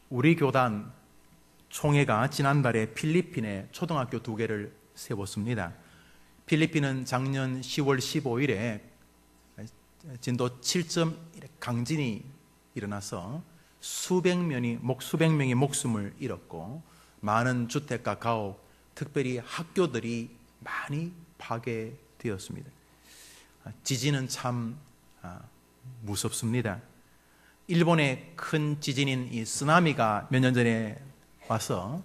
우리 교단 총회가 지난달에 필리핀에 초등학교 2개를 세웠습니다. 필리핀은 작년 10월 15일에 진도 7.1 강진이 일어나서 수백 명이 목숨을 잃었고 많은 주택과 가옥, 특별히 학교들이 많이 파괴되었습니다. 지진은 참 무섭습니다. 일본의 큰 지진인 이 쓰나미가 몇 년 전에 와서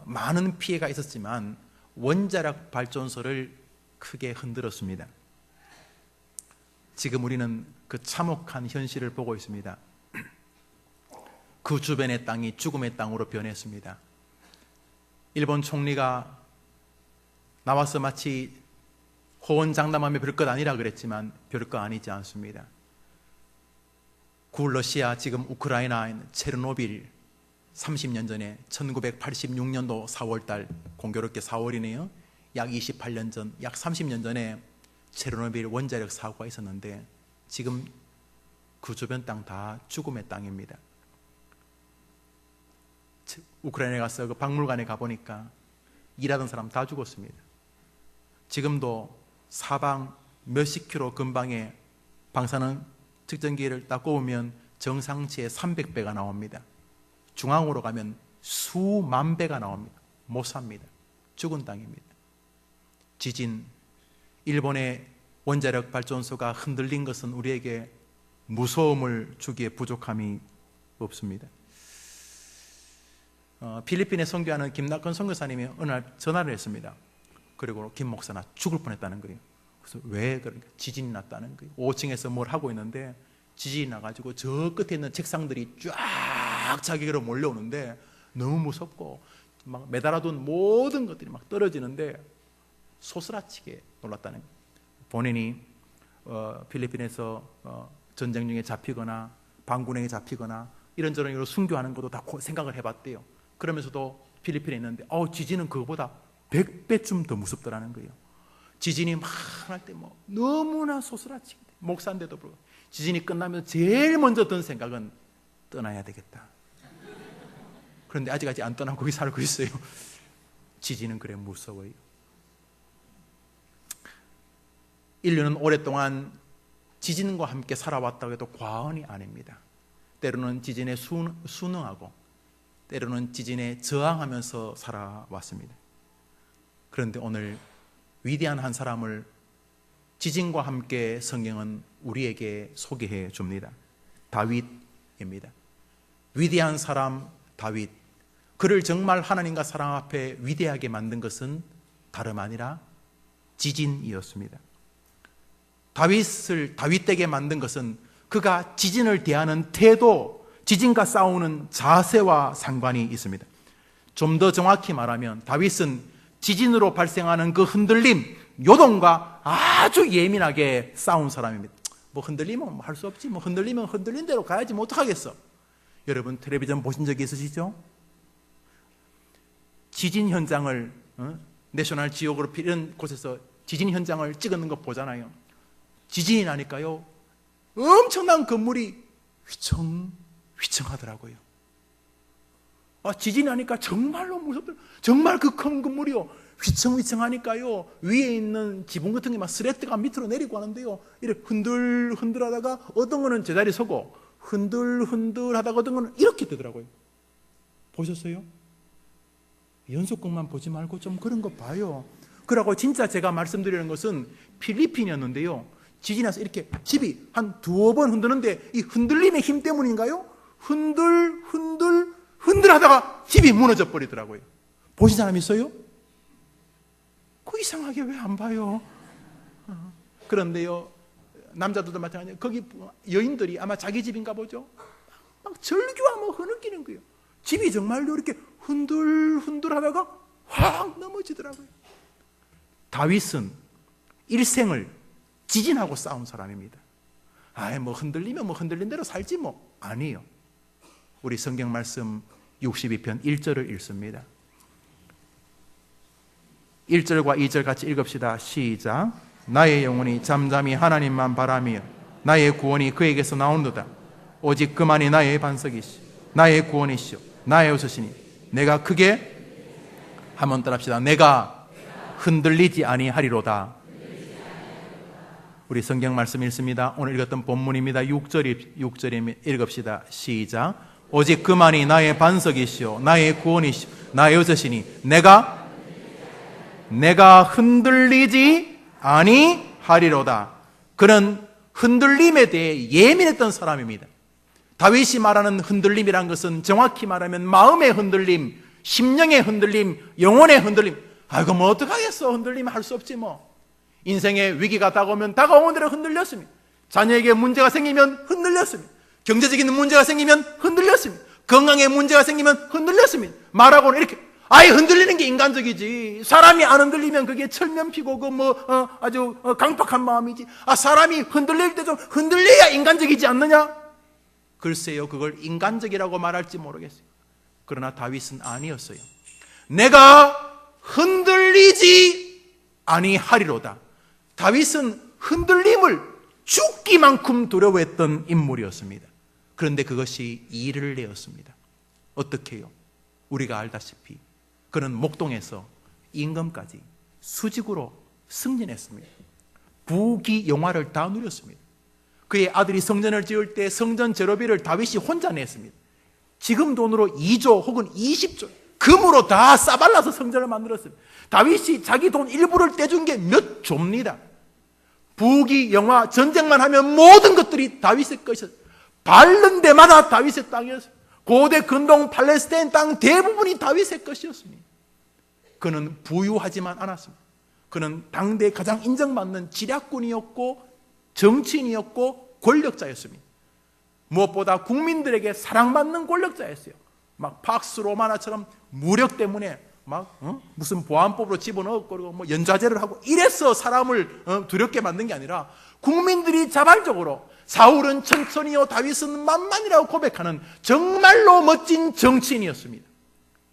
많은 피해가 있었지만 원자력 발전소를 크게 흔들었습니다. 지금 우리는 그 참혹한 현실을 보고 있습니다. 그 주변의 땅이 죽음의 땅으로 변했습니다. 일본 총리가 나와서 마치 호언장담하며 별것 아니라 그랬지만 별거 아니지 않습니다. 러시아 지금 우크라이나에 있는 체르노빌 30년 전에 1986년도 4월달 공교롭게 4월이네요. 약 28년 전, 약 30년 전에 체르노빌 원자력 사고가 있었는데 지금 그 주변 땅 다 죽음의 땅입니다. 우크라이나에 가서 그 박물관에 가보니까 일하던 사람 다 죽었습니다. 지금도 사방 몇십 킬로 근방에 방사능 측정기를 딱 꼽으면 정상치의 300배가 나옵니다. 중앙으로 가면 수만 배가 나옵니다. 못 삽니다. 죽은 땅입니다. 지진, 일본의 원자력 발전소가 흔들린 것은 우리에게 무서움을 주기에 부족함이 없습니다. 필리핀에 선교하는 김낙건 선교사님이 어느 날 전화를 했습니다. 그리고 김 목사 나 죽을 뻔했다는 거예요. 그래서 왜 그러니까 지진이 났다는 거예요. 5층에서 뭘 하고 있는데 지진이 나가지고 저 끝에 있는 책상들이 쫙 자기로 몰려오는데 너무 무섭고 막 매달아둔 모든 것들이 막 떨어지는데 소스라치게 놀랐다는 거예요. 본인이 필리핀에서 전쟁 중에 잡히거나 반군에게 잡히거나 이런저런 이유로 순교하는 것도 다 생각을 해봤대요. 그러면서도 필리핀에 있는데 지진은 그거보다 100배쯤 더 무섭더라는 거예요. 지진이 막 날 때 뭐 너무나 소스라치게 목사인데도 불구하고 지진이 끝나면 제일 먼저 든 생각은 떠나야 되겠다. 그런데 아직 안 떠나고 거기 살고 있어요. 지진은 그래 무서워요. 인류는 오랫동안 지진과 함께 살아왔다고 해도 과언이 아닙니다. 때로는 지진에 순응하고 때로는 지진에 저항하면서 살아왔습니다. 그런데 오늘 위대한 한 사람을 지진과 함께 성경은 우리에게 소개해 줍니다. 다윗입니다. 위대한 사람 다윗. 그를 정말 하나님과 사람 앞에 위대하게 만든 것은 다름 아니라 지진이었습니다. 다윗을 다윗되게 만든 것은 그가 지진을 대하는 태도, 지진과 싸우는 자세와 상관이 있습니다. 좀 더 정확히 말하면 다윗은 지진으로 발생하는 그 흔들림, 요동과 아주 예민하게 싸운 사람입니다. 뭐 흔들리면 할 수 없지. 뭐 흔들리면 흔들린 대로 가야지. 뭐 어떡하겠어. 여러분 텔레비전 보신 적이 있으시죠? 지진 현장을 내셔널 지오그래피 이런 곳에서 지진 현장을 찍는 거 보잖아요. 지진이 나니까요 엄청난 건물이 휘청휘청하더라고요. 지진이 나니까 정말로 무섭더라고요. 정말 그 큰 건물이요 휘청휘청하니까요 위에 있는 지붕 같은 게 막 스레트가 밑으로 내리고 하는데요 이렇게 흔들흔들 하다가 어떤 거는 제자리에 서고 흔들흔들 하다가 어떤 거는 이렇게 되더라고요. 보셨어요? 연속극만 보지 말고 좀 그런 거 봐요. 그러고 진짜 제가 말씀드리는 것은 필리핀이었는데요 지진이 나서 이렇게 집이 한 2번 흔드는데 이 흔들림의 힘 때문인가요? 흔들 하다가 집이 무너져 버리더라고요. 보신 사람 있어요? 그 이상하게 왜 안 봐요? 그런데요 남자들도 마찬가지예요. 거기 여인들이 아마 자기 집인가 보죠. 막 절규와 뭐 흐느끼는 거예요. 집이 정말로 이렇게 흔들 하다가 확 넘어지더라고요. 다윗은 일생을 지진하고 싸운 사람입니다. 뭐 흔들리면 뭐 흔들린 대로 살지 뭐. 아니에요. 우리 성경 말씀 62편 1절을 읽습니다. 1절과 2절 같이 읽읍시다. 시작. 나의 영혼이 잠잠히 하나님만 바라며 나의 구원이 그에게서 나온도다. 오직 그만이 나의 반석이시 나의 구원이시오 나의 요새시니 내가 크게 한번 따라합시다. 내가 흔들리지 아니하리로다. 우리 성경 말씀 읽습니다. 오늘 읽었던 본문입니다. 6절에 읽읍시다. 시작. 오직 그만이 나의 반석이시오 나의 구원이시오 나의 요새시니 내가 흔들리지 아니하리로다. 그는 흔들림에 대해 예민했던 사람입니다. 다윗이 말하는 흔들림이란 것은 정확히 말하면 마음의 흔들림, 심령의 흔들림, 영혼의 흔들림. 아이고 뭐 어떡하겠어, 흔들림 할 수 없지 뭐. 인생에 위기가 다가오면 다가오는 대로 흔들렸습니다. 자녀에게 문제가 생기면 흔들렸습니다. 경제적인 문제가 생기면 흔들렸습니다. 건강에 문제가 생기면 흔들렸습니다. 말하고는 이렇게 아예 흔들리는 게 인간적이지. 사람이 안 흔들리면 그게 철면피고 아주 강팍한 마음이지. 사람이 흔들릴 때 좀 흔들려야 인간적이지 않느냐? 글쎄요, 그걸 인간적이라고 말할지 모르겠어요. 그러나 다윗은 아니었어요. 내가 흔들리지 아니하리로다. 다윗은 흔들림을 죽기만큼 두려워했던 인물이었습니다. 그런데 그것이 일을 내었습니다. 어떻게 해요? 우리가 알다시피 그는 목동에서 임금까지 수직으로 승진했습니다. 부귀 영화를 다 누렸습니다. 그의 아들이 성전을 지을 때 성전 제로비를 다윗이 혼자 냈습니다. 지금 돈으로 2조 혹은 20조 금으로 다 싸발라서 성전을 만들었습니다. 다윗이 자기 돈 일부를 떼준 게 몇 조입니다. 부귀 영화 전쟁만 하면 모든 것들이 다윗의 것이었어요. 밟는 데마다 다윗의 땅이었어요. 고대 근동 팔레스타인 땅 대부분이 다윗의 것이었습니다. 그는 부유하지만 않았습니다. 그는 당대 가장 인정받는 지략군이었고 정치인이었고 권력자였습니다. 무엇보다 국민들에게 사랑받는 권력자였어요. 막 팍스 로마나처럼 무력 때문에 무슨 보안법으로 집어넣고 뭐 연좌제를 하고 이래서 사람을 두렵게 만든 게 아니라 국민들이 자발적으로 사울은 천천히요 다윗은 만만이라고 고백하는 정말로 멋진 정치인이었습니다.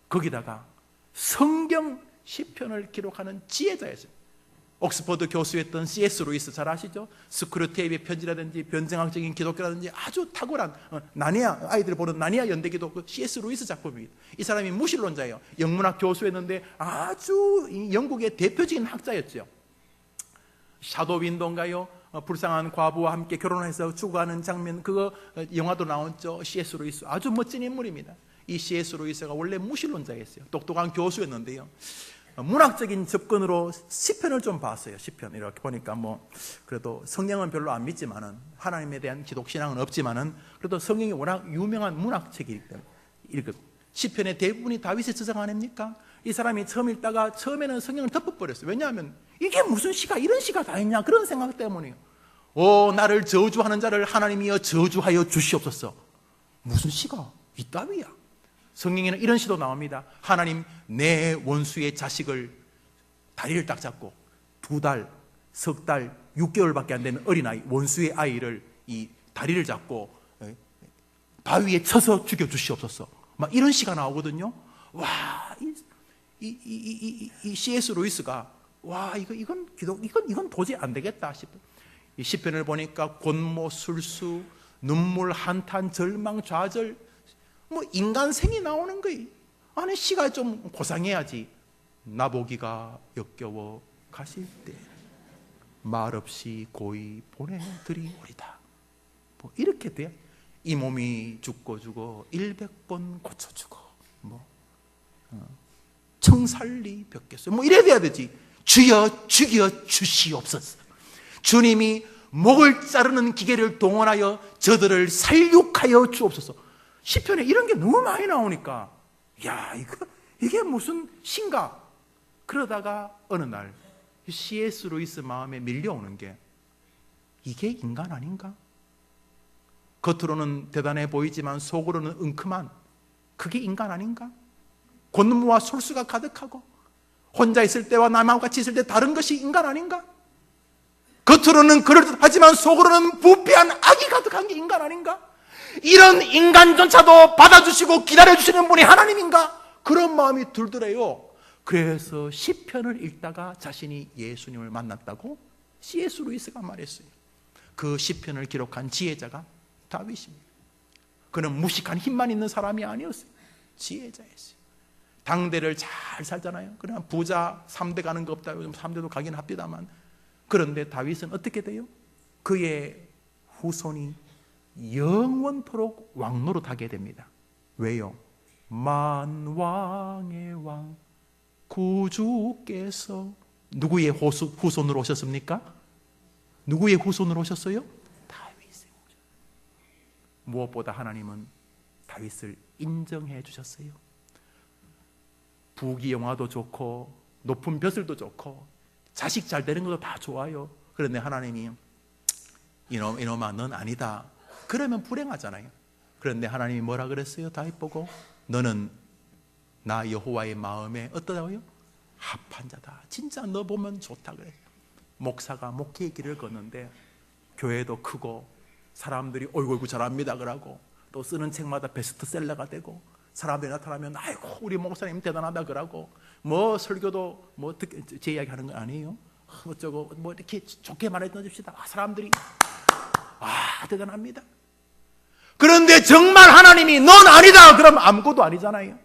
거기다가 성경 시편을 기록하는 지혜자였어요. 옥스퍼드 교수였던 C.S. 루이스 잘 아시죠? 스크루테이프의 편지라든지 변증학적인 기독교라든지 아주 탁월한 나니아, 아이들 보는 나니아 연대기도 그 C.S. 루이스 작품입니다. 이 사람이 무신론자예요. 영문학 교수였는데 아주 영국의 대표적인 학자였죠. 샤도 윈도인가요? 불쌍한 과부와 함께 결혼해서 죽어가는 장면, 그거 영화도 나왔죠. C.S. 루이스 아주 멋진 인물입니다. 이 C.S. 루이스가 원래 무신론자였어요. 똑똑한 교수였는데요. 문학적인 접근으로 시편을 좀 봤어요. 시편 이렇게 보니까 뭐 그래도 성경은 별로 안 믿지만은 하나님에 대한 기독 신앙은 없지만은 그래도 성경이 워낙 유명한 문학책이기 때문에 시편의 대부분이 다윗의 저작 아닙니까? 이 사람이 처음 읽다가 처음에는 성경을 덮어버렸어요. 왜냐하면 이게 무슨 시가 이런 시가 다 있냐 그런 생각 때문이에요. 나를 저주하는 자를 하나님이여 저주하여 주시옵소서. 무슨 시가 이따위야. 성경에는 이런 시도 나옵니다. 하나님 내 원수의 자식을 다리를 딱 잡고 2달, 석 달, 6개월밖에 안 되는 어린아이 원수의 아이를 이 다리를 잡고 바위에 쳐서 죽여주시옵소서. 막 이런 시가 나오거든요. 와, 이 C.S. 루이스가 와 이건 도저히 안 되겠다 싶어요. 이 시편을 보니까 곤모, 술수, 눈물, 한탄, 절망, 좌절 뭐 인간생이 나오는 거예요. 아니 시가 좀 고상해야지. 나보기가 역겨워 가실 때 말없이 고이 보내드리오리다. 뭐 이렇게 돼. 이 몸이 죽고 100번 고쳐주고 청살리 벽겠어요. 뭐 이래 돼야 되지. 주여 죽여 주시옵소서. 주님이 목을 자르는 기계를 동원하여 저들을 살육하여 주옵소서. 시편에 이런 게 너무 많이 나오니까 야 이게 무슨 신가. 그러다가 어느 날 C.S. 루이스 마음에 밀려오는 게 이게 인간 아닌가? 겉으로는 대단해 보이지만 속으로는 은큼한 그게 인간 아닌가? 곤무와 솔수가 가득하고 혼자 있을 때와 남하고 같이 있을 때 다른 것이 인간 아닌가? 겉으로는 그럴듯하지만 속으로는 부패한 악이 가득한 게 인간 아닌가? 이런 인간조차도 받아주시고 기다려주시는 분이 하나님인가? 그런 마음이 들더래요. 그래서 시편을 읽다가 자신이 예수님을 만났다고 C.S. 루이스가 말했어요. 그 시편을 기록한 지혜자가 다윗입니다. 그는 무식한 힘만 있는 사람이 아니었어요. 지혜자였어요. 당대를 잘 살잖아요. 그러나 부자 3대 가는 거 없다. 요즘 3대도 가긴 합니다만. 그런데 다윗은 어떻게 돼요? 그의 후손이 영원토록 왕노릇하게 됩니다. 왜요? 만왕의 왕 구주께서 누구의 후손으로 오셨습니까? 누구의 후손으로 오셨어요? 다윗의. 무엇보다 하나님은 다윗을 인정해 주셨어요. 부귀영화도 좋고 높은 벼슬도 좋고 자식 잘 되는 것도 다 좋아요. 그런데 하나님이 이놈아 넌 아니다. 그러면 불행하잖아요. 그런데 하나님이 뭐라 그랬어요? 다윗 보고 너는 나 여호와의 마음에 어떠다고요? 합한 자다. 진짜 너 보면 좋다 그래요. 목사가 목회의 길을 걷는데 교회도 크고 사람들이 어이구 잘합니다 그러고 또 쓰는 책마다 베스트셀러가 되고 사람들이 나타나면 아이고 우리 목사님 대단하다 그러고 뭐 설교도 뭐 제 이야기 하는 건 아니에요. 어쩌고 뭐 이렇게 좋게 말해 던집시다. 사람들이 대단합니다. 그런데 정말 하나님이 넌 아니다 그러면 아무것도 아니잖아요.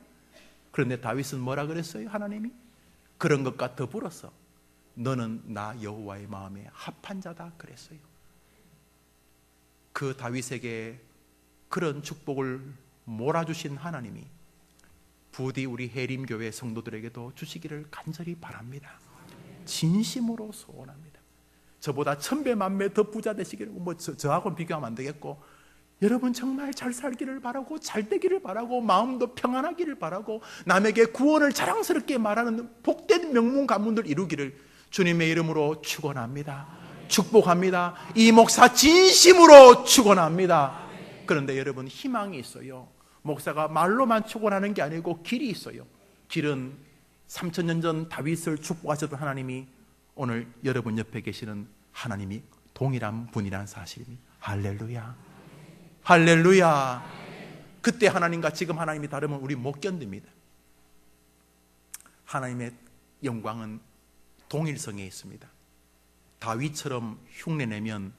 그런데 다윗은 뭐라 그랬어요? 하나님이 그런 것과 더불어서 너는 나 여호와의 마음에 합한 자다 그랬어요. 그 다윗에게 그런 축복을 몰아주신 하나님이 부디 우리 해림교회 성도들에게도 주시기를 간절히 바랍니다. 진심으로 소원합니다. 저보다 1000배 만배 더 부자 되시기를, 뭐 저하고는 비교하면 안 되겠고, 여러분 정말 잘 살기를 바라고 잘 되기를 바라고 마음도 평안하기를 바라고 남에게 구원을 자랑스럽게 말하는 복된 명문 가문들 이루기를 주님의 이름으로 축원합니다. 축복합니다. 이 목사 진심으로 축원합니다. 그런데 여러분 희망이 있어요. 목사가 말로만 축원하는 게 아니고 길이 있어요. 길은 3000년 전 다윗을 축복하셨던 하나님이 오늘 여러분 옆에 계시는 하나님이 동일한 분이라는 사실입니다. 할렐루야. 할렐루야. 그때 하나님과 지금 하나님이 다르면 우리 못 견딥니다. 하나님의 영광은 동일성에 있습니다. 다윗처럼 흉내내면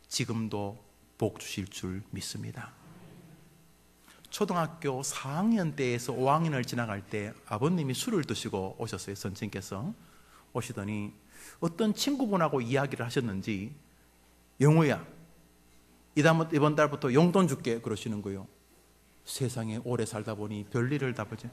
지금도 복 주실 줄 믿습니다. 초등학교 4학년 때에서 5학년을 지나갈 때 아버님이 술을 드시고 오셨어요. 선생님께서 오시더니 어떤 친구분하고 이야기를 하셨는지 영우야 이번 달부터 용돈 줄게 그러시는 거예요. 세상에 오래 살다 보니 별일을 다 보지.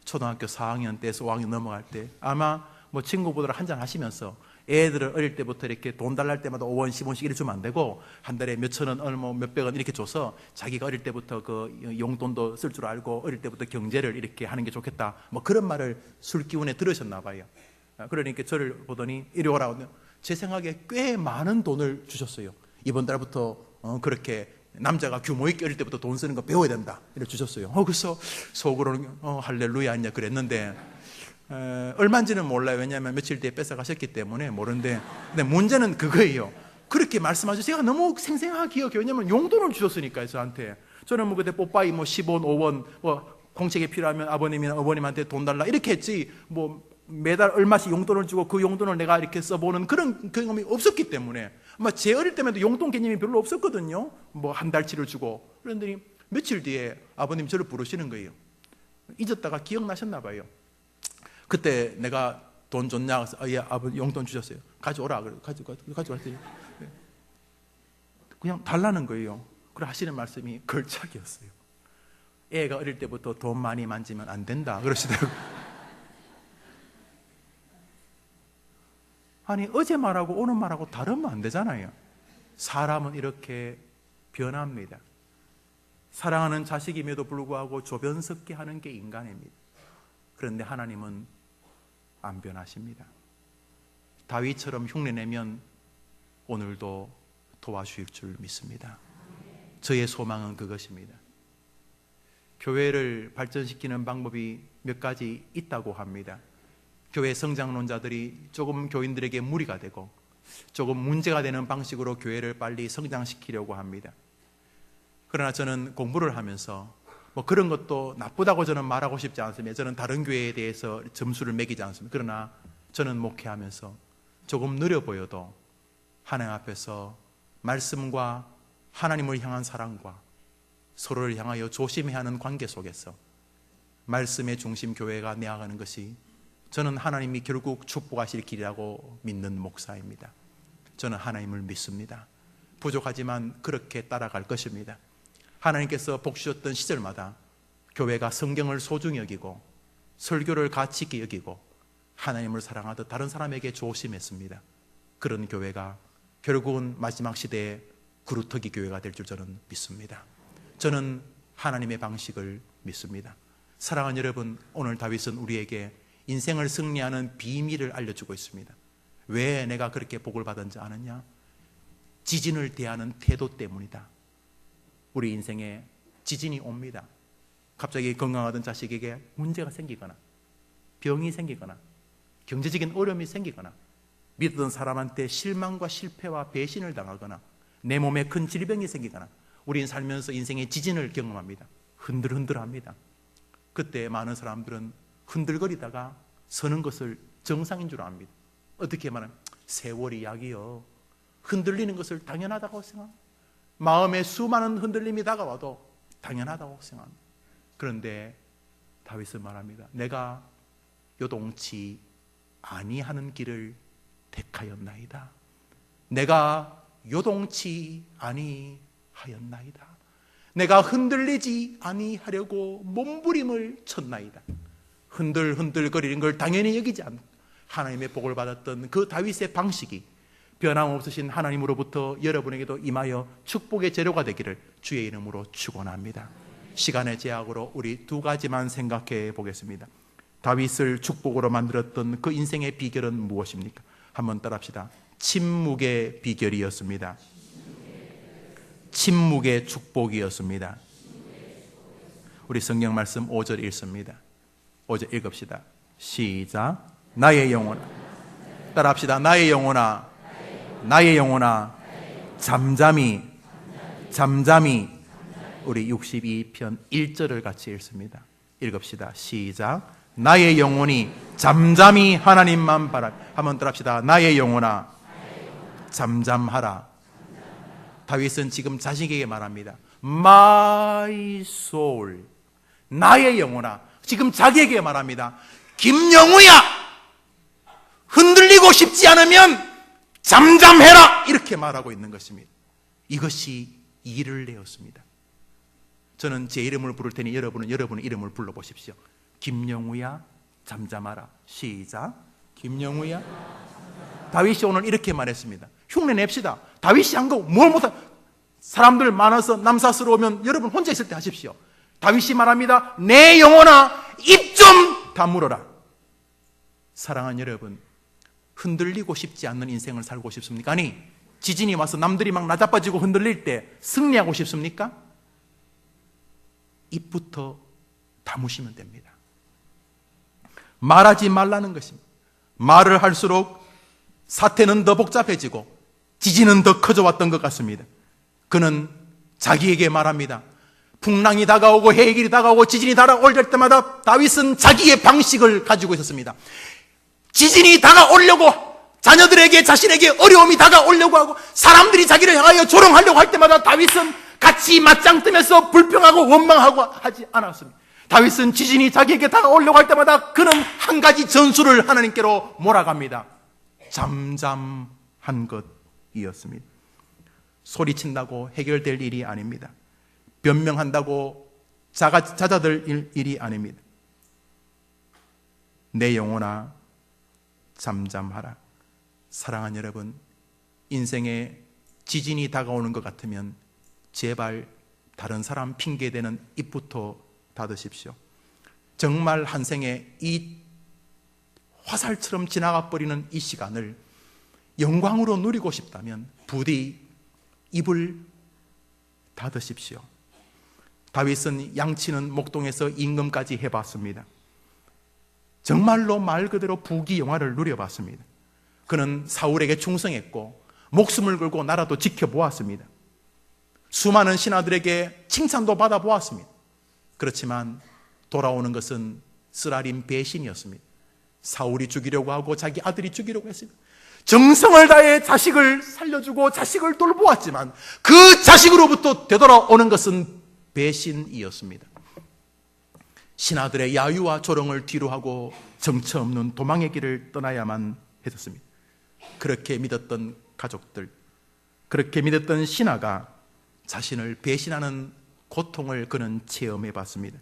초등학교 4학년 때에서 5학년 넘어갈 때 아마 뭐 친구분들 한잔 하시면서 애들을 어릴 때부터 이렇게 돈 달랄 때마다 5원 10원씩 이렇게 주면 안 되고 한 달에 몇천 원, 얼마 몇백 원 이렇게 줘서 자기가 어릴 때부터 그 용돈도 쓸 줄 알고 어릴 때부터 경제를 이렇게 하는 게 좋겠다 뭐 그런 말을 술 기운에 들으셨나 봐요. 그러니까 저를 보더니 이리 오라고 제 생각에 꽤 많은 돈을 주셨어요. 이번 달부터 그렇게 남자가 규모 있게 어릴 때부터 돈 쓰는 거 배워야 된다 이렇게 주셨어요. 그래서 속으로는 할렐루야 이제 그랬는데 얼마인지는 몰라요. 왜냐하면 며칠 뒤에 뺏어가셨기 때문에 모르는데 근데 문제는 그거예요. 그렇게 말씀하셔서 제가 너무 생생하게 기억해요. 왜냐하면 용돈을 주셨으니까요. 저한테. 저는 뭐 그때 뽀빠이 뭐 10원 5원 뭐 공책에 필요하면 아버님이나 어머님한테 돈 달라 이렇게 했지 뭐 매달 얼마씩 용돈을 주고 그 용돈을 내가 이렇게 써보는 그런 경험이 없었기 때문에 아마 제 어릴 때에도 용돈 개념이 별로 없었거든요. 뭐 한 달치를 주고. 그런데 며칠 뒤에 아버님 저를 부르시는 거예요. 잊었다가 기억나셨나 봐요. 그때 내가 돈 줬냐? 예, 아버지 용돈 주셨어요. 가져오라. 가져왔어요. 그냥 달라는 거예요. 그래 하시는 말씀이 걸작이었어요. 애가 어릴 때부터 돈 많이 만지면 안 된다. 그러시더라고요. 아니 어제 말하고 오늘 말하고 다르면 안 되잖아요. 사람은 이렇게 변합니다. 사랑하는 자식임에도 불구하고 조변 섞게 하는 게 인간입니다. 그런데 하나님은 안 변하십니다. 다윗처럼 흉내내면 오늘도 도와주실 줄 믿습니다. 저의 소망은 그것입니다. 교회를 발전시키는 방법이 몇 가지 있다고 합니다. 교회 성장론자들이 조금 교인들에게 무리가 되고 조금 문제가 되는 방식으로 교회를 빨리 성장시키려고 합니다. 그러나 저는 공부를 하면서 뭐 그런 것도 나쁘다고 저는 말하고 싶지 않습니다. 저는 다른 교회에 대해서 점수를 매기지 않습니다. 그러나 저는 목회하면서 조금 느려 보여도 하나님 앞에서 말씀과 하나님을 향한 사랑과 서로를 향하여 조심해야 하는 관계 속에서 말씀의 중심 교회가 나아가는 것이 저는 하나님이 결국 축복하실 길이라고 믿는 목사입니다. 저는 하나님을 믿습니다. 부족하지만 그렇게 따라갈 것입니다. 하나님께서 복 주셨던 시절마다 교회가 성경을 소중히 여기고 설교를 가치 있게 여기고 하나님을 사랑하듯 다른 사람에게 조심했습니다. 그런 교회가 결국은 마지막 시대에 구루터기 교회가 될 줄 저는 믿습니다. 저는 하나님의 방식을 믿습니다. 사랑하는 여러분, 오늘 다윗은 우리에게 인생을 승리하는 비밀을 알려주고 있습니다. 왜 내가 그렇게 복을 받은지 아느냐? 지진을 대하는 태도 때문이다. 우리 인생에 지진이 옵니다. 갑자기 건강하던 자식에게 문제가 생기거나 병이 생기거나 경제적인 어려움이 생기거나 믿던 사람한테 실망과 실패와 배신을 당하거나 내 몸에 큰 질병이 생기거나 우리는 살면서 인생의 지진을 경험합니다. 흔들흔들합니다. 그때 많은 사람들은 흔들거리다가 서는 것을 정상인 줄 압니다. 어떻게 말하면 세월이 약이요. 흔들리는 것을 당연하다고 생각합니다. 마음에 수많은 흔들림이 다가와도 당연하다고 생각합니다. 그런데 다윗은 말합니다. 내가 요동치 아니하는 길을 택하였나이다. 내가 요동치 아니하였나이다. 내가 흔들리지 아니하려고 몸부림을 쳤나이다. 흔들흔들거리는 걸 당연히 여기지 않고 하나님의 복을 받았던 그 다윗의 방식이 변함없으신 하나님으로부터 여러분에게도 임하여 축복의 재료가 되기를 주의 이름으로 축원합니다. 시간의 제약으로 우리 두 가지만 생각해 보겠습니다. 다윗을 축복으로 만들었던 그 인생의 비결은 무엇입니까? 한번 따라합시다. 침묵의 비결이었습니다. 침묵의 축복이었습니다. 우리 성경 말씀 5절 읽습니다. 5절 읽읍시다. 시작. 나의 영혼아, 따라합시다. 나의 영혼아, 나의 영혼아, 잠잠히 우리 62편 1절을 같이 읽습니다. 읽읍시다. 시작. 나의 영혼이 잠잠히 하나님만 바라. 한번 따라합시다. 나의 영혼아, 잠잠하라. 다윗은 지금 자식에게 말합니다. My soul, 나의 영혼아. 지금 자기에게 말합니다. 김영우야, 흔들리고 싶지 않으면 잠잠해라. 이렇게 말하고 있는 것입니다. 이것이 일을 내었습니다. 저는 제 이름을 부를 테니 여러분은 여러분의 이름을 불러보십시오. 김영우야, 잠잠하라. 시작. 김영우야. 다윗이 오늘 이렇게 말했습니다. 흉내 냅시다. 다윗이 한 거 뭘 못하. 사람들 많아서 남사스러우면 여러분 혼자 있을 때 하십시오. 다윗이 말합니다. 내 영혼아, 입 좀 다물어라. 사랑하는 여러분, 흔들리고 싶지 않는 인생을 살고 싶습니까? 아니, 지진이 와서 남들이 막 나자빠지고 흔들릴 때 승리하고 싶습니까? 입부터 다무시면 됩니다. 말하지 말라는 것입니다. 말을 할수록 사태는 더 복잡해지고 지진은 더 커져왔던 것 같습니다. 그는 자기에게 말합니다. 풍랑이 다가오고 해길이 다가오고 지진이 다가올 때마다 다윗은 자기의 방식을 가지고 있었습니다. 지진이 다가오려고, 자녀들에게, 자신에게 어려움이 다가오려고 하고 사람들이 자기를 향하여 조롱하려고 할 때마다 다윗은 같이 맞짱 뜨면서 불평하고 원망하고 하지 않았습니다. 다윗은 지진이 자기에게 다가오려고 할 때마다 그는 한 가지 전술을 하나님께로 몰아갑니다. 잠잠한 것이었습니다. 소리친다고 해결될 일이 아닙니다. 변명한다고 잦아들 일이 아닙니다. 내 영혼아, 잠잠하라. 사랑하는 여러분, 인생에 지진이 다가오는 것 같으면 제발 다른 사람 핑계대는 입부터 닫으십시오. 정말 한 생에 이 화살처럼 지나가 버리는 이 시간을 영광으로 누리고 싶다면 부디 입을 닫으십시오. 다윗은 양치는 목동에서 임금까지 해봤습니다. 정말로 말 그대로 부귀영화를 누려봤습니다. 그는 사울에게 충성했고 목숨을 걸고 나라도 지켜보았습니다. 수많은 신하들에게 칭찬도 받아보았습니다. 그렇지만 돌아오는 것은 쓰라린 배신이었습니다. 사울이 죽이려고 하고 자기 아들이 죽이려고 했습니다. 정성을 다해 자식을 살려주고 자식을 돌보았지만 그 자식으로부터 되돌아오는 것은 배신이었습니다. 신하들의 야유와 조롱을 뒤로하고 정처 없는 도망의 길을 떠나야만 했었습니다. 그렇게 믿었던 가족들, 그렇게 믿었던 신하가 자신을 배신하는 고통을 그는 체험해 봤습니다.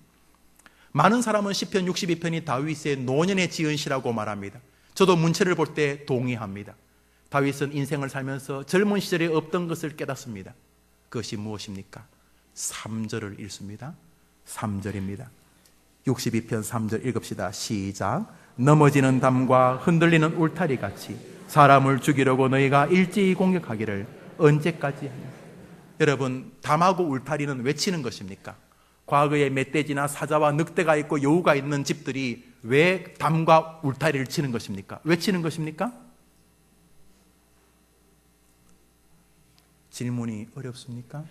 많은 사람은 시편 62편이 다윗의 노년에 지은 시라고 말합니다. 저도 문체를 볼 때 동의합니다. 다윗은 인생을 살면서 젊은 시절에 없던 것을 깨닫습니다. 그것이 무엇입니까? 3절을 읽습니다. 3절입니다. 62편 3절 읽읍시다. 시작. 넘어지는 담과 흔들리는 울타리 같이 사람을 죽이려고 너희가 일제히 공격하기를 언제까지 하냐. 여러분, 담하고 울타리는 왜 치는 것입니까? 과거에 멧돼지나 사자와 늑대가 있고 여우가 있는 집들이 왜 담과 울타리를 치는 것입니까? 왜 치는 것입니까? 질문이 어렵습니까?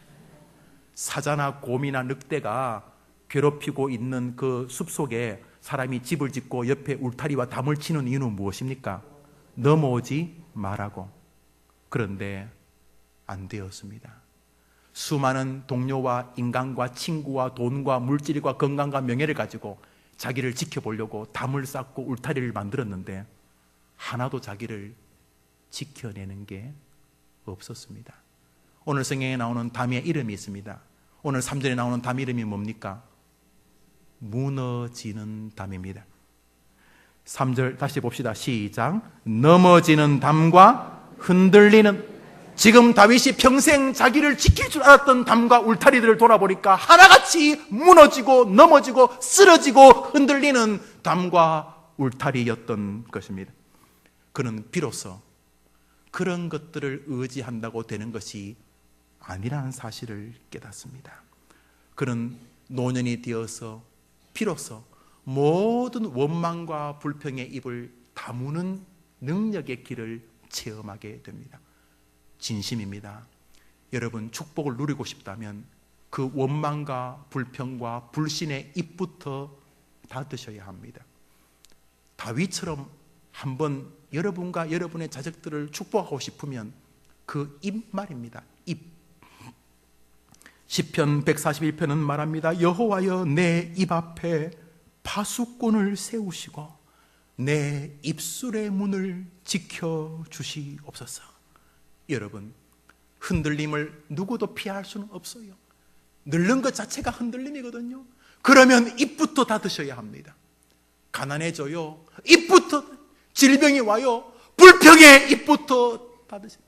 사자나 곰이나 늑대가 괴롭히고 있는 그 숲속에 사람이 집을 짓고 옆에 울타리와 담을 치는 이유는 무엇입니까? 넘어오지 말라고. 그런데 안 되었습니다. 수많은 동료와 인간과 친구와 돈과 물질과 건강과 명예를 가지고 자기를 지켜보려고 담을 쌓고 울타리를 만들었는데 하나도 자기를 지켜내는 게 없었습니다. 오늘 성경에 나오는 담의 이름이 있습니다. 오늘 3절에 나오는 담 이름이 뭡니까? 무너지는 담입니다. 3절 다시 봅시다. 시작. 넘어지는 담과 흔들리는. 지금 다윗이 평생 자기를 지킬 줄 알았던 담과 울타리들을 돌아보니까 하나같이 무너지고 넘어지고 쓰러지고 흔들리는 담과 울타리였던 것입니다. 그는 비로소 그런 것들을 의지한다고 되는 것이 아니라는 사실을 깨닫습니다. 그는 노년이 되어서 비로소 모든 원망과 불평의 입을 다무는 능력의 길을 체험하게 됩니다. 진심입니다. 여러분, 축복을 누리고 싶다면 그 원망과 불평과 불신의 입부터 닫으셔야 합니다. 다윗처럼 한번 여러분과 여러분의 자식들을 축복하고 싶으면 그 입말입니다. 입. 시편 141편은 말합니다. 여호와여, 내 입 앞에 파수꾼을 세우시고 내 입술의 문을 지켜주시옵소서. 여러분, 흔들림을 누구도 피할 수는 없어요. 늙는 것 자체가 흔들림이거든요. 그러면 입부터 닫으셔야 합니다. 가난해져요. 입부터. 질병이 와요. 불평의 입부터 닫으셔야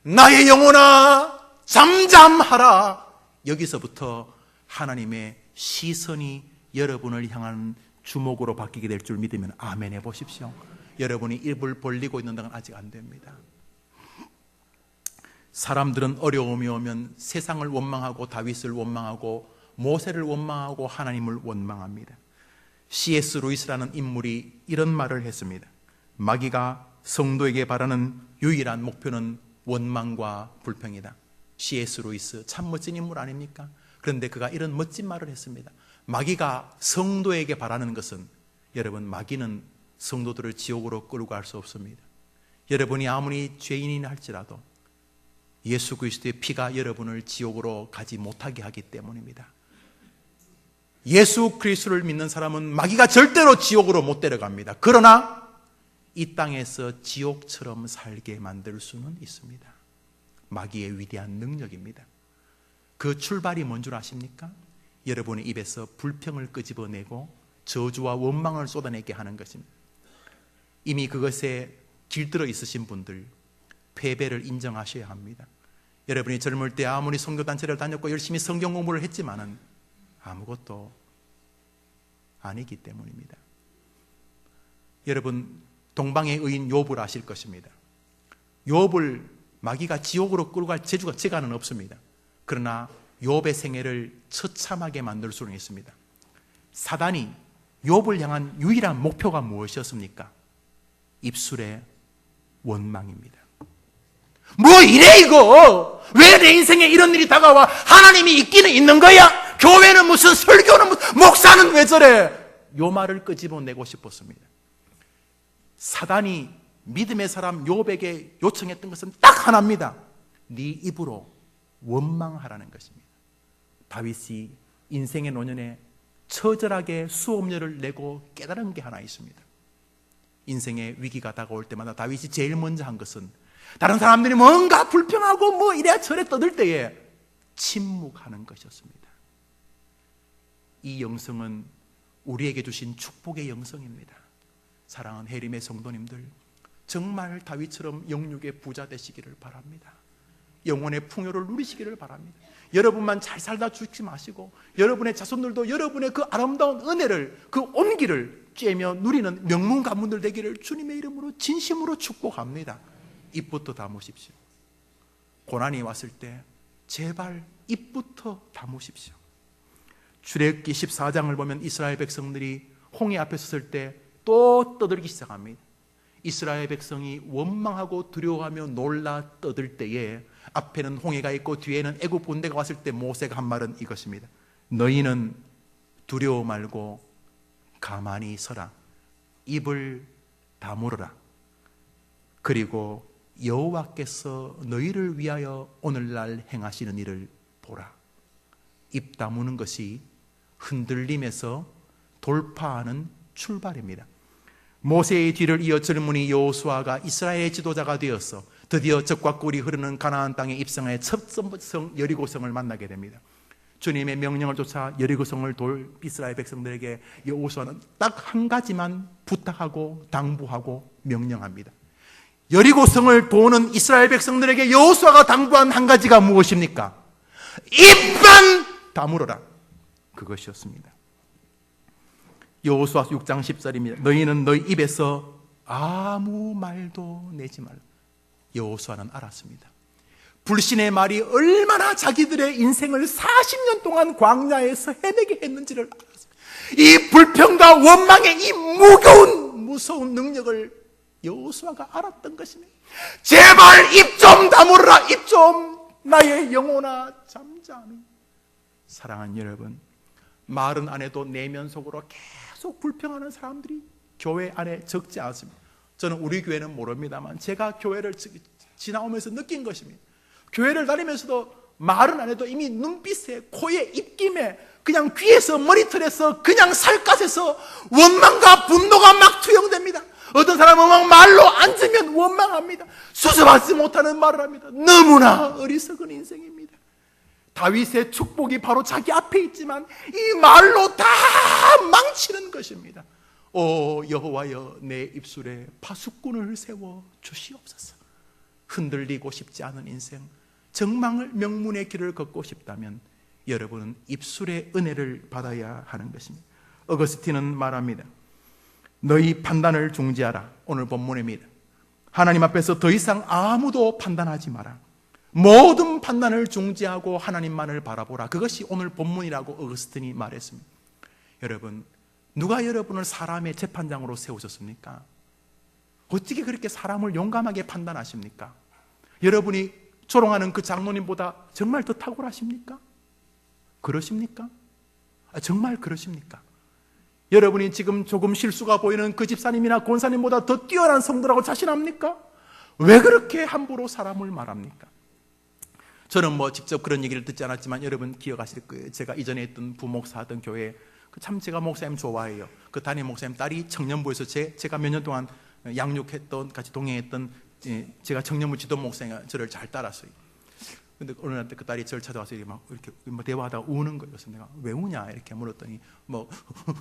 합니다. 나의 영혼아 잠잠하라. 여기서부터 하나님의 시선이 여러분을 향한 주목으로 바뀌게 될 줄 믿으면 아멘 해보십시오. 여러분이 입을 벌리고 있는 동안 아직 안 됩니다. 사람들은 어려움이 오면 세상을 원망하고 다윗을 원망하고 모세를 원망하고 하나님을 원망합니다. C.S. 루이스라는 인물이 이런 말을 했습니다. 마귀가 성도에게 바라는 유일한 목표는 원망과 불평이다. C.S. 루이스 참 멋진 인물 아닙니까? 그런데 그가 이런 멋진 말을 했습니다. 마귀가 성도에게 바라는 것은, 여러분, 마귀는 성도들을 지옥으로 끌고 갈 수 없습니다. 여러분이 아무리 죄인이나 할지라도 예수 그리스도의 피가 여러분을 지옥으로 가지 못하게 하기 때문입니다. 예수 그리스도를 믿는 사람은 마귀가 절대로 지옥으로 못 데려갑니다. 그러나 이 땅에서 지옥처럼 살게 만들 수는 있습니다. 마귀의 위대한 능력입니다. 그 출발이 뭔 줄 아십니까? 여러분의 입에서 불평을 끄집어내고 저주와 원망을 쏟아내게 하는 것입니다. 이미 그것에 길들어 있으신 분들, 패배를 인정하셔야 합니다. 여러분이 젊을 때 아무리 선교단체를 다녔고 열심히 성경 공부를 했지만은 아무것도 아니기 때문입니다. 여러분, 동방의 의인 욥을 아실 것입니다. 욥을 마귀가 지옥으로 끌고 갈 재간은 없습니다. 그러나 욥의 생애를 처참하게 만들 수는 있습니다. 사단이 욥을 향한 유일한 목표가 무엇이었습니까? 입술의 원망입니다. 뭐 이래 이거? 왜 내 인생에 이런 일이 다가와? 하나님이 있기는 있는 거야? 교회는 무슨, 설교는 무슨, 목사는 왜 저래? 요 말을 끄집어내고 싶었습니다. 사단이 믿음의 사람 욥에게 요청했던 것은 딱 하나입니다. 네 입으로 원망하라는 것입니다. 다윗이 인생의 노년에 처절하게 수업료를 내고 깨달은 게 하나 있습니다. 인생의 위기가 다가올 때마다 다윗이 제일 먼저 한 것은 다른 사람들이 뭔가 불평하고 뭐 이래 저래 떠들 때에 침묵하는 것이었습니다. 이 영성은 우리에게 주신 축복의 영성입니다. 사랑하는 해림의 성도님들, 정말 다윗처럼 영육의 부자 되시기를 바랍니다. 영혼의 풍요를 누리시기를 바랍니다. 여러분만 잘 살다 죽지 마시고 여러분의 자손들도 여러분의 그 아름다운 은혜를, 그 온기를 쬐며 누리는 명문 가문들 되기를 주님의 이름으로 진심으로 축복합니다. 입부터 다무십시오. 고난이 왔을 때 제발 입부터 다무십시오. 출애굽기 14장을 보면 이스라엘 백성들이 홍해 앞에 섰을 때 또 떠들기 시작합니다. 이스라엘 백성이 원망하고 두려워하며 놀라 떠들 때에 앞에는 홍해가 있고 뒤에는 애굽 군대가 왔을 때 모세가 한 말은 이것입니다. 너희는 두려워 말고 가만히 서라. 입을 다물어라. 그리고 여호와께서 너희를 위하여 오늘날 행하시는 일을 보라. 입 다무는 것이 흔들림에서 돌파하는 출발입니다. 모세의 뒤를 이어 젊은이 여호수아가 이스라엘의 지도자가 되어서 드디어 적과 꿀이 흐르는 가나안 땅에 입성해 첫 성 여리고성을 만나게 됩니다. 주님의 명령을 쫓아 여리고성을 돌 이스라엘 백성들에게 여호수아는 딱 한 가지만 부탁하고 당부하고 명령합니다. 여리고성을 도는 이스라엘 백성들에게 여호수아가 당부한 한 가지가 무엇입니까? 입만 다물어라. 그것이었습니다. 여호수아 6장 10절입니다. 너희는 너희 입에서 아무 말도 내지 말라. 여호수아는 알았습니다. 불신의 말이 얼마나 자기들의 인생을 40년 동안 광야에서 헤매게 했는지를 알았습니다. 이 불평과 원망의 이 무서운 능력을 여호수아가 알았던 것입니다. 제발 입 좀 다물어라. 입 좀, 나의 영혼아 잠잠히. 사랑하는 여러분, 말은 안 해도 내면 속으로 계속 불평하는 사람들이 교회 안에 적지 않습니다. 저는 우리 교회는 모릅니다만 제가 교회를 지나오면서 느낀 것입니다. 교회를 다니면서도 말은 안 해도 이미 눈빛에, 코에, 입김에, 그냥 귀에서, 머리털에서, 그냥 살갗에서 원망과 분노가 막 투영됩니다. 어떤 사람은 막 말로 앉으면 원망합니다. 수습하지 못하는 말을 합니다. 너무나 어리석은 인생입니다. 다윗의 축복이 바로 자기 앞에 있지만 이 말로 다 망치는 것입니다. 오 여호와여, 내 입술에 파수꾼을 세워 주시옵소서. 흔들리고 싶지 않은 인생, 정말 명문의 길을 걷고 싶다면 여러분은 입술의 은혜를 받아야 하는 것입니다. 어거스틴은 말합니다. 너희 판단을 중지하라. 오늘 본문입니다. 하나님 앞에서 더 이상 아무도 판단하지 마라. 모든 판단을 중지하고 하나님만을 바라보라. 그것이 오늘 본문이라고 어거스틴이 말했습니다. 여러분, 누가 여러분을 사람의 재판장으로 세우셨습니까? 어떻게 그렇게 사람을 용감하게 판단하십니까? 여러분이 조롱하는 그 장로님보다 정말 더 탁월하십니까? 그러십니까? 정말 그러십니까? 여러분이 지금 조금 실수가 보이는 그 집사님이나 권사님보다 더 뛰어난 성도라고 자신합니까? 왜 그렇게 함부로 사람을 말합니까? 저는 뭐 직접 그런 얘기를 듣지 않았지만 여러분 기억하실 거예요. 제가 이전에 있던 부목사 하던 교회에 참 제가 목사님 좋아해요. 그 담임 목사님 딸이 청년부에서 제가 몇 년 동안 양육했던, 같이 동행했던 제가 청년부 지도 목사가 저를 잘 따랐어요. 근데 어느 날 그 딸이 저를 찾아와서 이렇게 대화하다가 우는 거예요. 그래서 내가 왜 우냐 이렇게 물었더니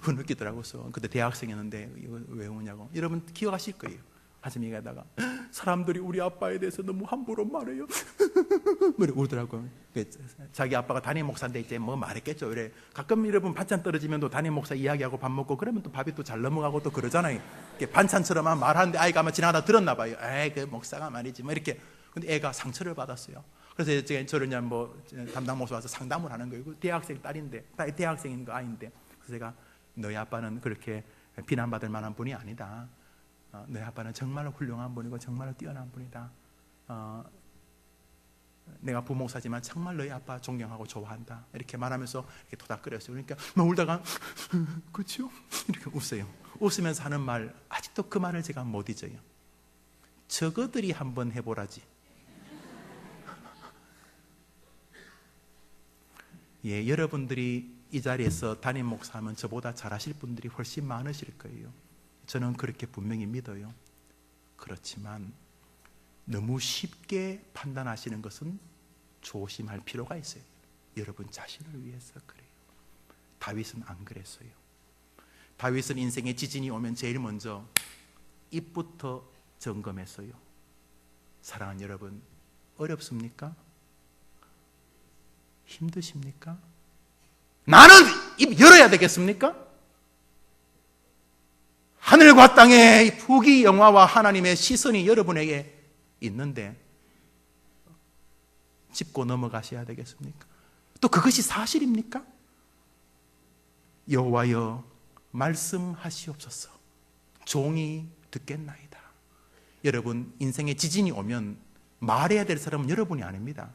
흐느끼더라고요. 그때 대학생이었는데 이거 왜 우냐고. 여러분 기억하실 거예요. 가슴 얘기하다가 사람들이 우리 아빠에 대해서 너무 함부로 말해요. 울더라고요. 자기 아빠가 담임 목사인데 이제 뭐 말했겠죠. 그래 가끔 여러분 반찬 떨어지면 또 담임 목사 이야기하고 밥 먹고 그러면 또 밥이 또 잘 넘어가고 또 그러잖아요. 반찬처럼 말하는데 아이가 아마 지나가다 들었나 봐요. 에이 그 목사가 말이지 뭐 이렇게. 근데 애가 상처를 받았어요. 그래서 제가 저를 그냥 담당 목사 와서 상담을 하는 거예요. 대학생 딸인데, 대학생인 거 아닌데. 그래서 제가 너희 아빠는 그렇게 비난받을 만한 분이 아니다. 너희 아빠는 정말 훌륭한 분이고 정말 뛰어난 분이다. 내가 부목사지만 정말 너희 아빠 존경하고 좋아한다. 이렇게 말하면서 이렇게 토닥거렸어요. 그러니까 막 울다가 그렇죠? 이렇게 웃어요. 웃으면서 하는 말, 아직도 그 말을 제가 못 잊어요. 저거들이 한번 해보라지. 예, 여러분들이 이 자리에서 담임 목사하면 저보다 잘하실 분들이 훨씬 많으실 거예요. 저는 그렇게 분명히 믿어요. 그렇지만 너무 쉽게 판단하시는 것은 조심할 필요가 있어요. 여러분 자신을 위해서 그래요. 다윗은 안 그랬어요. 다윗은 인생의 지진이 오면 제일 먼저 입부터 점검했어요. 사랑하는 여러분, 어렵습니까? 힘드십니까? 나는 입 열어야 되겠습니까? 하늘과 땅의 후기 영화와 하나님의 시선이 여러분에게 있는데 짚고 넘어가셔야 되겠습니까? 또 그것이 사실입니까? 여호와여 말씀하시옵소서. 종이 듣겠나이다. 여러분, 인생의 지진이 오면 말해야 될 사람은 여러분이 아닙니다.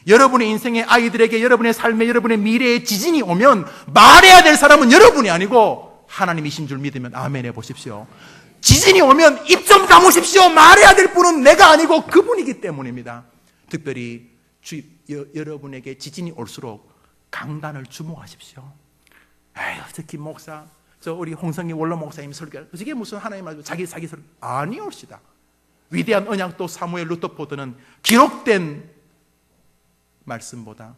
여러분의 인생의 아이들에게, 여러분의 삶에, 여러분의 미래에 지진이 오면 말해야 될 사람은 여러분이 아니고 하나님이신 줄 믿으면 아멘 해보십시오. 지진이 오면 입 좀 다무십시오. 말해야 될 분은 내가 아니고 그분이기 때문입니다. 특별히 여러분에게 지진이 올수록 강단을 주목하십시오. 에휴, 저 김 목사, 저 우리 홍성기 원로 목사님 설교, 그게 무슨 하나님 말고 자기 설교 아니올시다. 위대한 언약도 사무엘 루터포드는 기록된 말씀보다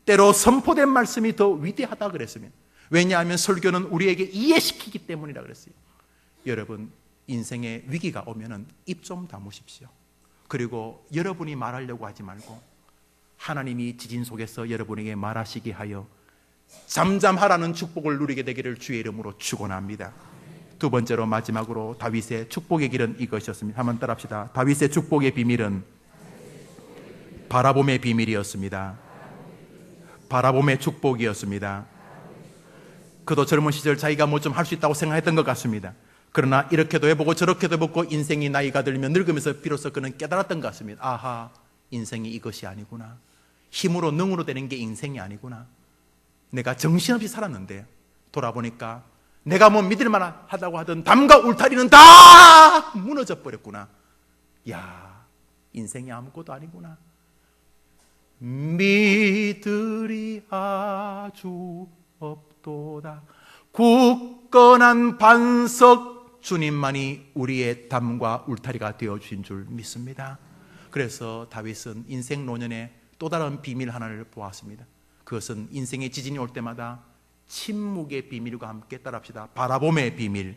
때로 선포된 말씀이 더 위대하다 그랬으면, 왜냐하면 설교는 우리에게 이해시키기 때문이라 그랬어요. 여러분, 인생의 위기가 오면은 입 좀 다무십시오. 그리고 여러분이 말하려고 하지 말고 하나님이 지진 속에서 여러분에게 말하시게 하여 잠잠하라는 축복을 누리게 되기를 주의 이름으로 축원합니다. 두 번째로 마지막으로 다윗의 축복의 길은 이것이었습니다. 한번 따라합시다. 다윗의 축복의 비밀은 바라봄의 비밀이었습니다. 바라봄의 축복이었습니다. 그도 젊은 시절 자기가 뭐 좀 할 수 있다고 생각했던 것 같습니다. 그러나 이렇게도 해보고 저렇게도 해보고 인생이 나이가 들면 늙으면서 비로소 그는 깨달았던 것 같습니다. 아하, 인생이 이것이 아니구나. 힘으로 능으로 되는 게 인생이 아니구나. 내가 정신없이 살았는데 돌아보니까 내가 뭐 믿을만하다고 하던 담과 울타리는 다 무너져 버렸구나. 야, 인생이 아무것도 아니구나. 믿으리 아주 없도다. 굳건한 반석 주님만이 우리의 담과 울타리가 되어주신 줄 믿습니다. 그래서 다윗은 인생 노년에 또 다른 비밀 하나를 보았습니다. 그것은 인생의 지진이 올 때마다 침묵의 비밀과 함께 따라합시다. 바라봄의 비밀.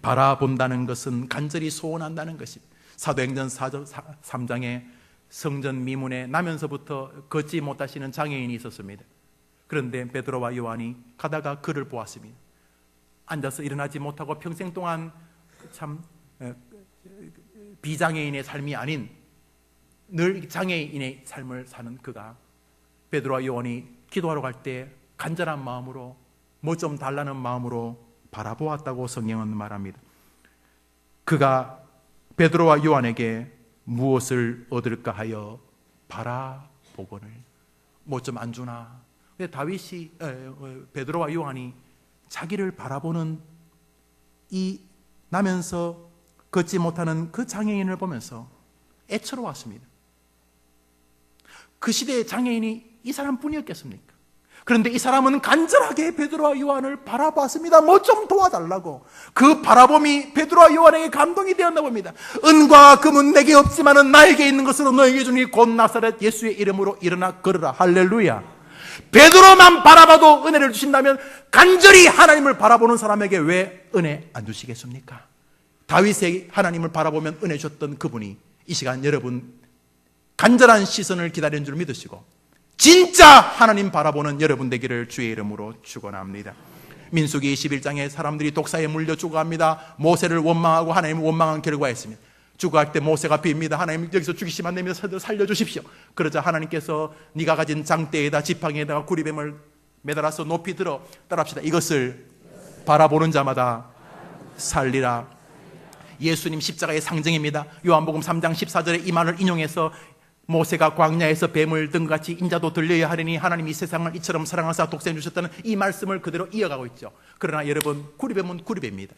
바라본다는 것은 간절히 소원한다는 것입니다. 사도행전 3장에 성전 미문에 나면서부터 걷지 못하시는 장애인이 있었습니다. 그런데 베드로와 요한이 가다가 그를 보았습니다. 앉아서 일어나지 못하고 평생 동안 참 비장애인의 삶이 아닌 늘 장애인의 삶을 사는 그가 베드로와 요한이 기도하러 갈 때 간절한 마음으로 뭐 좀 달라는 마음으로 바라보았다고 성경은 말합니다. 그가 베드로와 요한에게 무엇을 얻을까 하여 바라보거늘. 뭐 좀 안 주나. 다윗이 베드로와 요한이 자기를 바라보는 이 나면서 걷지 못하는 그 장애인을 보면서 애처로웠습니다. 그 시대의 장애인이 이 사람뿐이었겠습니까? 그런데 이 사람은 간절하게 베드로와 요한을 바라봤습니다. 뭐 좀 도와달라고. 그 바라봄이 베드로와 요한에게 감동이 되었나 봅니다. 은과 금은 내게 없지만은 나에게 있는 것으로 너에게 주니 곧 나사렛 예수의 이름으로 일어나 걸으라. 할렐루야. 베드로만 바라봐도 은혜를 주신다면 간절히 하나님을 바라보는 사람에게 왜 은혜 안 주시겠습니까? 다윗이 하나님을 바라보면 은혜 주셨던 그분이 이 시간 여러분 간절한 시선을 기다리는 줄 믿으시고 진짜 하나님 바라보는 여러분 되기를 주의 이름으로 축원합니다. 민수기 21장에 사람들이 독사에 물려 죽어갑니다. 모세를 원망하고 하나님을 원망한 결과였습니다. 죽어갈 때 모세가 빕니다. 하나님 여기서 죽이시면 안 됩니다. 살려주십시오. 그러자 하나님께서 네가 가진 장대에다 지팡이에다가 구리뱀을 매달아서 높이 들어 따라합시다. 이것을 바라보는 자마다 살리라. 예수님 십자가의 상징입니다. 요한복음 3장 14절에 이 말을 인용해서 모세가 광야에서 뱀을 든 같이 인자도 들려야 하리니 하나님이 세상을 이처럼 사랑하사 독생을 주셨다는 이 말씀을 그대로 이어가고 있죠. 그러나 여러분, 구리뱀은 구리뱀입니다.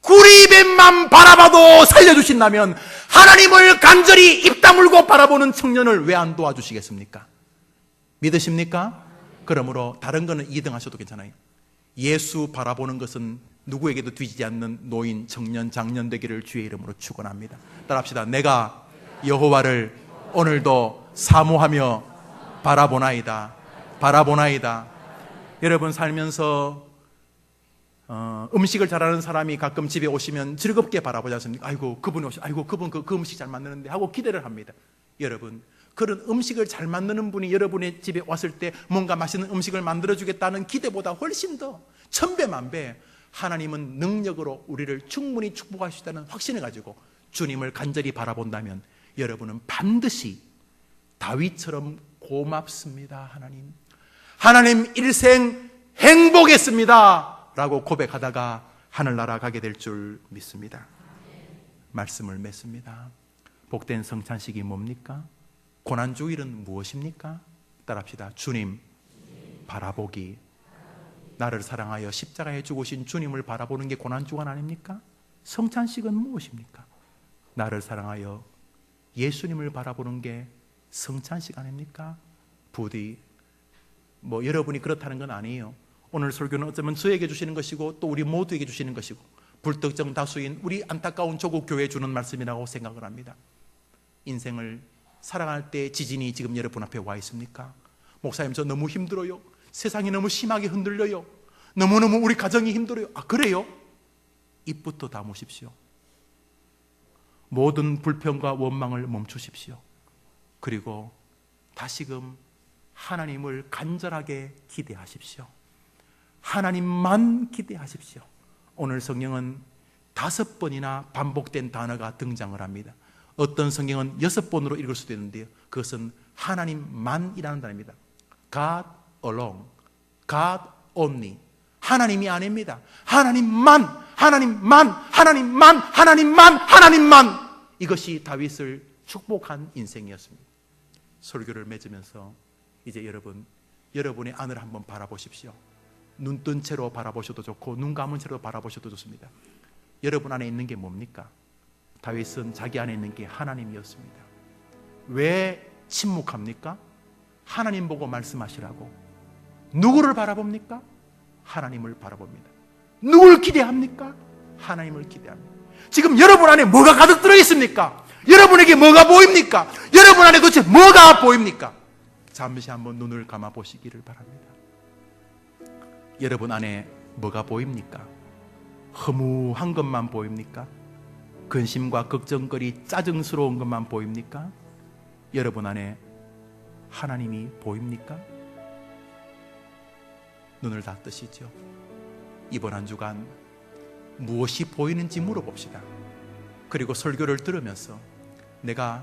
구리뱀만 바라봐도 살려주신다면 하나님을 간절히 입 다물고 바라보는 청년을 왜 안 도와주시겠습니까? 믿으십니까? 그러므로 다른 거는 2등 하셔도 괜찮아요. 예수 바라보는 것은 누구에게도 뒤지지 않는 노인, 청년, 장년 되기를 주의 이름으로 축원합니다. 따라합시다. 내가 여호와를 오늘도 사모하며 바라보나이다. 바라보나이다. 여러분 살면서 음식을 잘하는 사람이 가끔 집에 오시면 즐겁게 바라보지 않습니까? 아이고 그분이 아이고 그분 그 음식 잘 만드는데 하고 기대를 합니다. 여러분 그런 음식을 잘 만드는 분이 여러분의 집에 왔을 때 뭔가 맛있는 음식을 만들어주겠다는 기대보다 훨씬 더 천배만배 하나님은 능력으로 우리를 충분히 축복할 수 있다는 확신을 가지고 주님을 간절히 바라본다면 여러분은 반드시 다윗처럼 고맙습니다. 하나님 일생 행복했습니다 라고 고백하다가 하늘나라 가게 될 줄 믿습니다. 말씀을 맺습니다. 복된 성찬식이 뭡니까? 고난주일은 무엇입니까? 따라합시다. 주님 바라보기. 나를 사랑하여 십자가에 죽으신 주님을 바라보는 게 고난주간 아닙니까? 성찬식은 무엇입니까? 나를 사랑하여 예수님을 바라보는 게 성찬식 아닙니까? 부디 여러분이 그렇다는 건 아니에요. 오늘 설교는 어쩌면 저에게 주시는 것이고 또 우리 모두에게 주시는 것이고 불특정 다수인 우리 안타까운 조국 교회에 주는 말씀이라고 생각을 합니다. 인생을 살아갈 때 지진이 지금 여러분 앞에 와 있습니까? 목사님 저 너무 힘들어요. 세상이 너무 심하게 흔들려요. 너무너무 우리 가정이 힘들어요. 아 그래요? 입부터 다무십시오. 모든 불평과 원망을 멈추십시오. 그리고 다시금 하나님을 간절하게 기대하십시오. 하나님만 기대하십시오. 오늘 성경은 5번이나 반복된 단어가 등장을 합니다. 어떤 성경은 6번으로 읽을 수도 있는데요. 그것은 하나님만이라는 단어입니다. God alone, God only. 하나님이 아닙니다. 하나님만. 이것이 다윗을 축복한 인생이었습니다. 설교를 맺으면서 이제 여러분의 안을 한번 바라보십시오. 눈 뜬 채로 바라보셔도 좋고 눈 감은 채로 바라보셔도 좋습니다. 여러분 안에 있는 게 뭡니까? 다윗은 자기 안에 있는 게 하나님이었습니다. 왜 침묵합니까? 하나님 보고 말씀하시라고. 누구를 바라봅니까? 하나님을 바라봅니다. 누굴 기대합니까? 하나님을 기대합니다. 지금 여러분 안에 뭐가 가득 들어있습니까? 여러분에게 뭐가 보입니까? 여러분 안에 도대체 뭐가 보입니까? 잠시 한번 눈을 감아 보시기를 바랍니다. 여러분 안에 뭐가 보입니까? 허무한 것만 보입니까? 근심과 걱정거리 짜증스러운 것만 보입니까? 여러분 안에 하나님이 보입니까? 눈을 다 뜨시죠. 이번 한 주간 무엇이 보이는지 물어봅시다. 그리고 설교를 들으면서 내가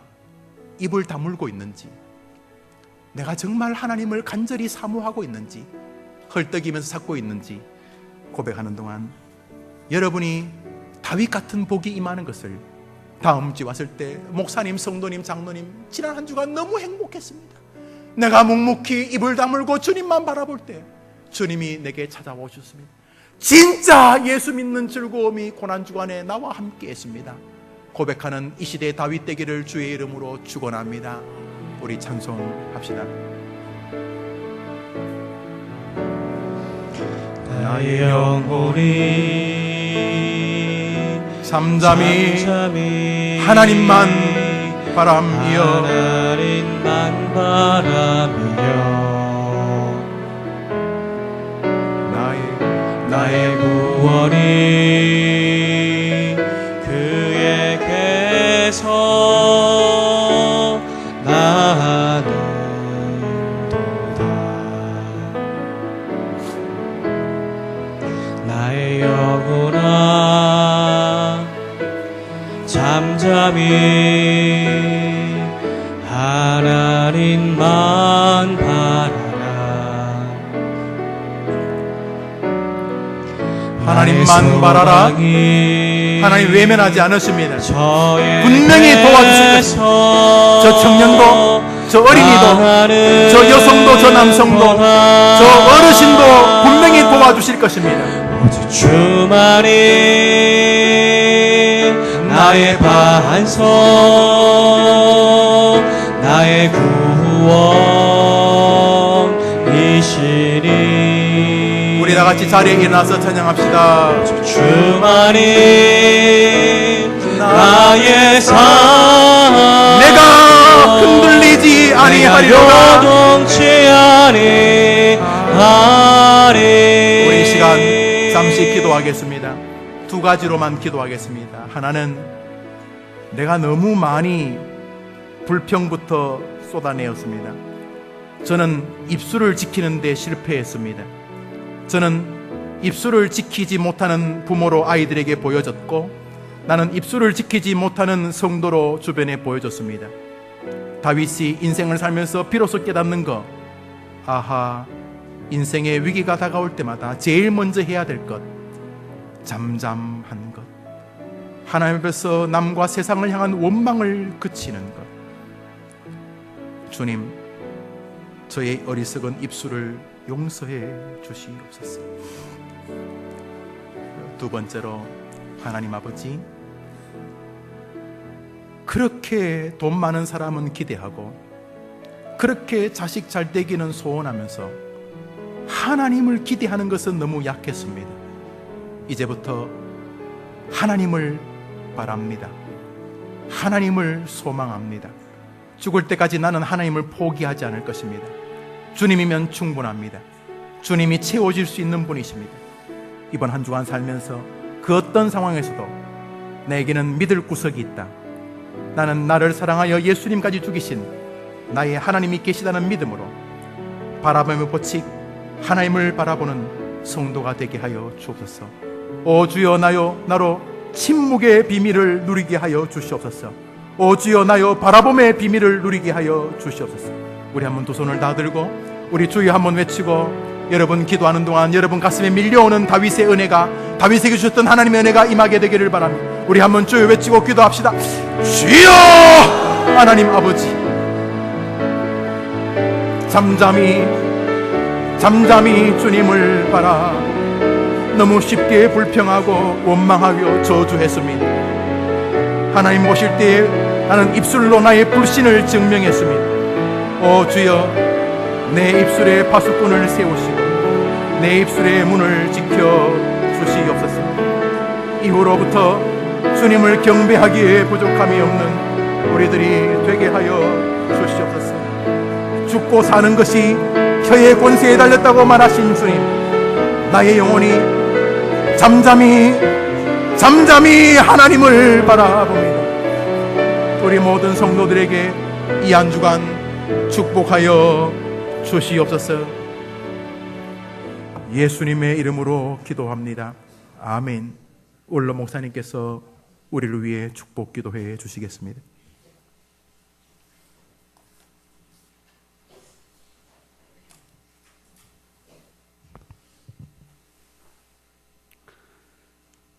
입을 다물고 있는지, 내가 정말 하나님을 간절히 사모하고 있는지, 헐떡이면서 찾고 있는지 고백하는 동안 여러분이 다윗 같은 복이 임하는 것을 다음 주에 왔을 때 목사님, 성도님, 장로님 지난 한 주간 너무 행복했습니다. 내가 묵묵히 입을 다물고 주님만 바라볼 때 주님이 내게 찾아와 주셨습니다. 진짜 예수 믿는 즐거움이 고난주간에 나와 함께 했습니다. 고백하는 이 시대의 다윗 되기를 주의 이름으로 축원합니다. 우리 찬송합시다. 나의 영혼이 잠잠히 하나님만 바라며 나의 구원이 그에게서 나는도다. 나의 영혼아 잠잠히 하나님만 바라라. 하나님만 바라라. 하나님 외면하지 않으십니다. 분명히 도와주실 것입니다. 저 청년도, 저 어린이도, 저 여성도, 저 남성도, 저 어르신도 분명히 도와주실 것입니다. 오직 주만이 나의 반석, 나의 구원이시 같이 자리에 일어나서 찬양합시다. 주만이 나의 삶 내가 흔들리지 아니하리로다. 요동치 아니하리. 우리 이 시간 잠시 기도하겠습니다. 두 가지로만 기도하겠습니다. 하나는 내가 너무 많이 불평부터 쏟아내었습니다. 저는 입술을 지키는 데 실패했습니다. 저는 입술을 지키지 못하는 부모로 아이들에게 보여졌고, 나는 입술을 지키지 못하는 성도로 주변에 보여졌습니다. 다윗이 인생을 살면서 비로소 깨닫는 것, 아하, 인생의 위기가 다가올 때마다 제일 먼저 해야 될 것, 잠잠한 것, 하나님 앞에서 남과 세상을 향한 원망을 그치는 것. 주님, 저의 어리석은 입술을 용서해 주시옵소서. 두 번째로, 하나님 아버지, 그렇게 돈 많은 사람은 기대하고, 그렇게 자식 잘 되기는 소원하면서 하나님을 기대하는 것은 너무 약했습니다. 이제부터 하나님을 바랍니다. 하나님을 소망합니다. 죽을 때까지 나는 하나님을 포기하지 않을 것입니다. 주님이면 충분합니다. 주님이 채워질 수 있는 분이십니다. 이번 한 주간 살면서 그 어떤 상황에서도 내게는 믿을 구석이 있다. 나는 나를 사랑하여 예수님까지 죽이신 나의 하나님이 계시다는 믿음으로 바라보며 보직 하나님을 바라보는 성도가 되게 하여 주옵소서. 오 주여, 나로 침묵의 비밀을 누리게 하여 주시옵소서. 오 주여, 나여 바라봄의 비밀을 누리게 하여 주시옵소서. 우리 한번 두 손을 다 들고 우리 주여 한번 외치고, 여러분 기도하는 동안 여러분 가슴에 밀려오는 다윗의 은혜가, 다윗에게 주셨던 하나님의 은혜가 임하게 되기를 바랍니다. 우리 한번 주여 외치고 기도합시다. 주여! 하나님 아버지, 잠잠히 주님을 바라 너무 쉽게 불평하고 원망하며 저주했습니다. 하나님 보실 때에 나는 입술로 나의 불신을 증명했습니다. 오 주여, 내 입술에 파수꾼을 세우시고 내 입술의 문을 지켜 주시옵소서. 이후로부터 주님을 경배하기에 부족함이 없는 우리들이 되게 하여 주시옵소서. 죽고 사는 것이 혀의 권세에 달렸다고 말하신 주님, 나의 영혼이 잠잠히 하나님을 바라봅니다. 우리 모든 성도들에게 이 한 주간 축복하여 주시옵소서. 예수님의 이름으로 기도합니다. 아멘. 올로 목사님께서 우리를 위해 축복 기도해 주시겠습니다.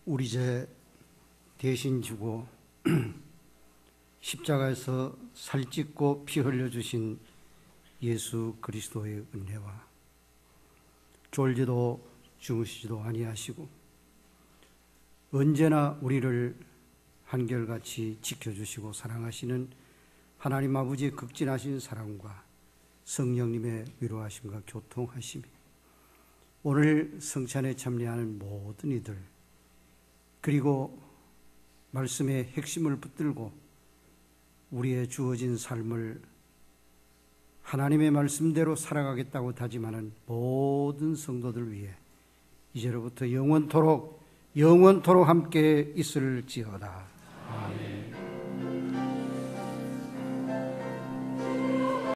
우리 죄 대신 지고 십자가에서 살찢고 피 흘려주신 예수 그리스도의 은혜와 졸지도 주무시지도 아니하시고 언제나 우리를 한결같이 지켜주시고 사랑하시는 하나님 아버지의 극진하신 사랑과 성령님의 위로하심과 교통하심이 오늘 성찬에 참여하는 모든 이들, 그리고 말씀의 핵심을 붙들고 우리의 주어진 삶을 하나님의 말씀대로 살아가겠다고 다짐하는 모든 성도들 위해 이제로부터 영원토록 함께 있을지어다. 아멘.